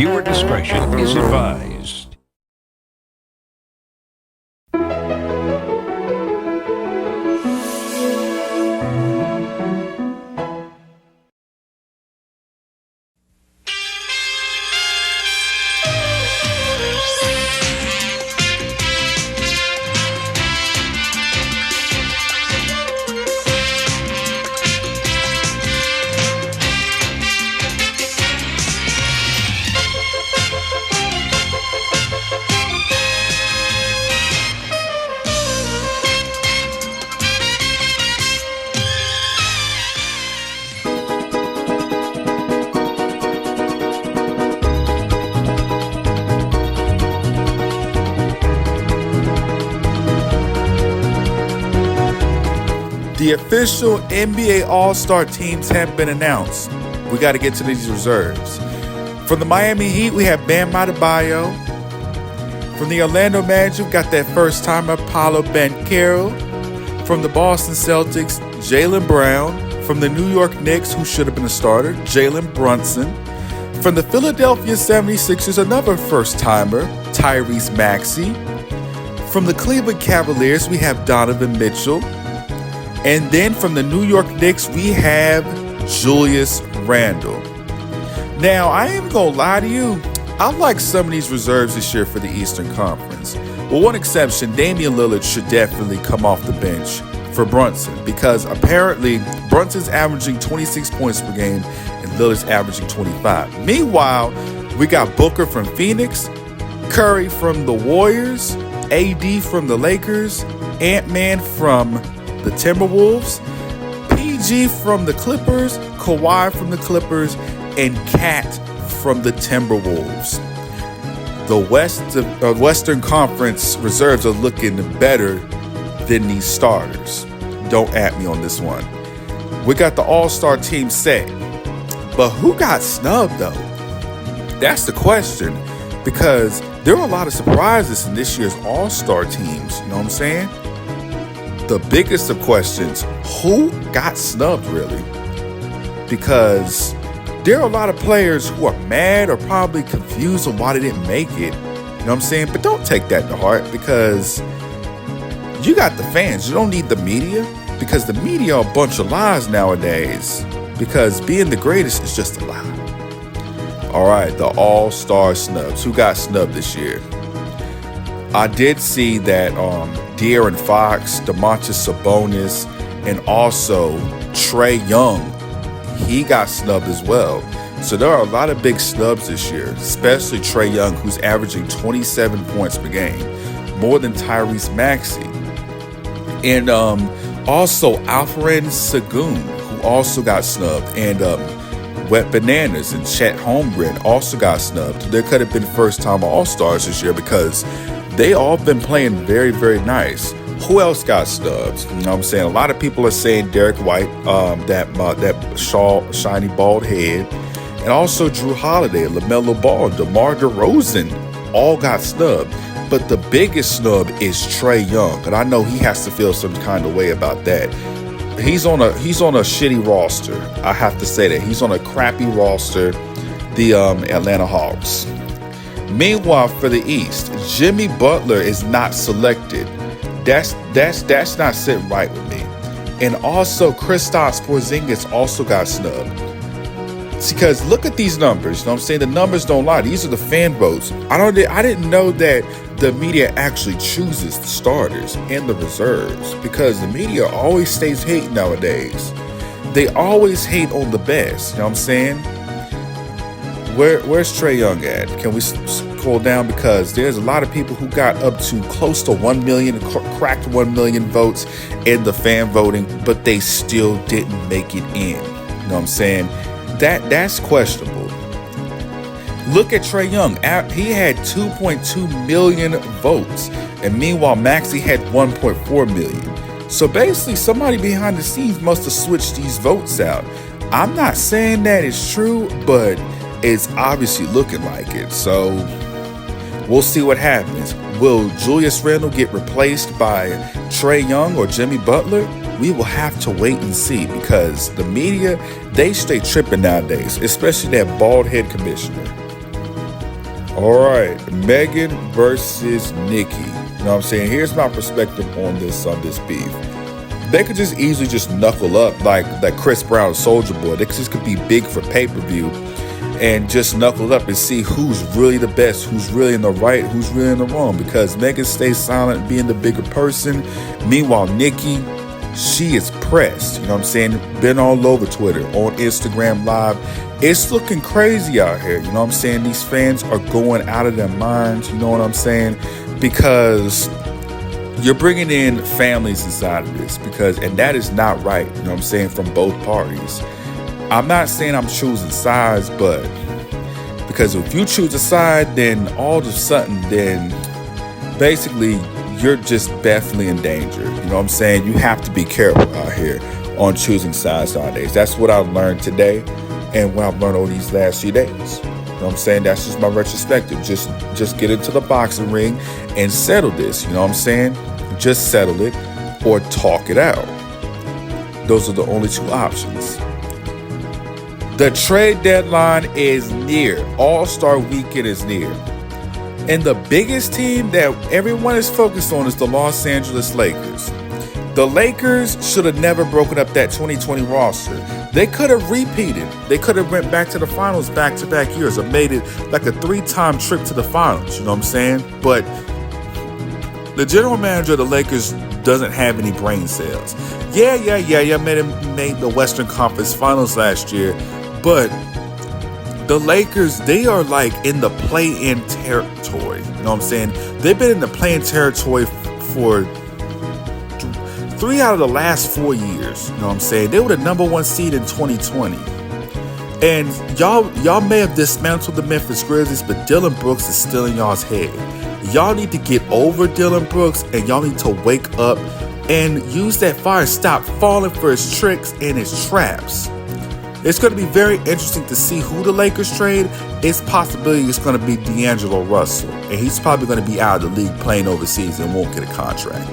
Viewer discretion is advised. The official NBA All-Star teams have been announced. We got to get to these reserves. From the Miami Heat, we have Bam Adebayo. From the Orlando Magic, we got that first-timer Paolo Banchero. From the Boston Celtics, Jaylen Brown. From the New York Knicks, who should have been a starter, Jalen Brunson. From the Philadelphia 76ers, another first-timer, Tyrese Maxey. From the Cleveland Cavaliers, we have Donovan Mitchell. And then from the New York Knicks, we have Julius Randle. Now, I ain't gonna lie to you. I like some of these reserves this year for the Eastern Conference. Well, one exception, Damian Lillard should definitely come off the bench for Brunson, because apparently Brunson's averaging 26 points per game and Lillard's averaging 25. Meanwhile, we got Booker from Phoenix, Curry from the Warriors, AD from the Lakers, Ant-Man from the Timberwolves, PG from the Clippers, Kawhi from the Clippers, and Cat from the Timberwolves. The Western Conference reserves are looking better than these starters. Don't at me on this one. We got the All-Star team set, but who got snubbed though? That's the question, because there are a lot of surprises in this year's All-Star teams. You know what I'm saying? The biggest of questions, who got snubbed really? Because there are a lot of players who are mad or probably confused on why they didn't make it. You know what I'm saying? But don't take that to heart, because you got the fans. You don't need the media, because the media are a bunch of lies nowadays, because being the greatest is just a lie. All right, the All-Star snubs. Who got snubbed this year? I did see that De'Aaron Fox, Domantas Sabonis, and also Trae Young, he got snubbed as well. So there are a lot of big snubs this year, especially Trae Young, who's averaging 27 points per game, more than Tyrese Maxey. And also Alperen Sengun, who also got snubbed, and Wet Bananas and Chet Holmgren also got snubbed. There could have been first-time All-Stars this year because they all been playing very, very nice. Who else got snubbed? You know what I'm saying? A lot of people are saying Derek White, that shiny bald head, and also Drew Holiday, LaMelo Ball, DeMar DeRozan, all got snubbed. But the biggest snub is Trae Young, and I know he has to feel some kind of way about that. He's on a shitty roster. I have to say that he's on a crappy roster, the Atlanta Hawks. Meanwhile, for the East, Jimmy Butler is not selected. That's not sitting right with me. And also, Kristaps Porzingis also got snubbed. Because look at these numbers. You know what I'm saying? The numbers don't lie. These are the fan votes. I didn't know that the media actually chooses the starters and the reserves, because the media always stays hating nowadays. They always hate on the best. You know what I'm saying? Where's Trae Young at? Can we scroll down? Because there's a lot of people who got up to close to 1 million, cracked 1 million votes in the fan voting, but they still didn't make it in. You know what I'm saying? That's questionable. Look at Trae Young. He had 2.2 million votes, and meanwhile Maxey had 1.4 million. So basically, somebody behind the scenes must have switched these votes out. I'm not saying that it's true, but it's obviously looking like it. So we'll see what happens. Will Julius Randle get replaced by Trae Young or Jimmy Butler? We will have to wait and see, because the media, they stay tripping nowadays, especially that bald head commissioner. All right, Megan versus Nicki. You know what I'm saying? Here's my perspective on this beef. They could just easily just knuckle up like Chris Brown and Soulja Boy. They just could be big for pay-per-view and just knuckle up and see who's really the best, who's really in the right, who's really in the wrong. Because Megan stays silent, being the bigger person. Meanwhile, Nicki, she is pressed. You know what I'm saying? Been all over Twitter, on Instagram Live. It's looking crazy out here. You know what I'm saying? These fans are going out of their minds. You know what I'm saying? Because you're bringing in families inside of this, and that is not right. You know what I'm saying? From both parties. I'm not saying I'm choosing sides, but because if you choose a side, then all of a sudden, then basically you're just definitely in danger. You know what I'm saying? You have to be careful out here on choosing sides nowadays. That's what I've learned today and what I've learned over these last few days. You know what I'm saying? That's just my retrospective. Just get into the boxing ring and settle this. You know what I'm saying? Just settle it or talk it out. Those are the only two options. The trade deadline is near. All-Star Weekend is near. And the biggest team that everyone is focused on is the Los Angeles Lakers. The Lakers should have never broken up that 2020 roster. They could have repeated. They could have went back to the finals back-to-back years or made it like a 3-time trip to the finals. You know what I'm saying? But the general manager of the Lakers doesn't have any brain cells. Yeah, made the Western Conference Finals last year. But the Lakers, they are like in the play-in territory. You know what I'm saying? They've been in the play-in territory for 3 out of the last 4 years. You know what I'm saying? They were the number 1 seed in 2020. And y'all may have dismantled the Memphis Grizzlies, but Dillon Brooks is still in y'all's head. Y'all need to get over Dillon Brooks, and y'all need to wake up and use that fire. Stop falling for his tricks and his traps. It's going to be very interesting to see who the Lakers trade. It's possibility it's going to be D'Angelo Russell, and he's probably going to be out of the league playing overseas and won't get a contract.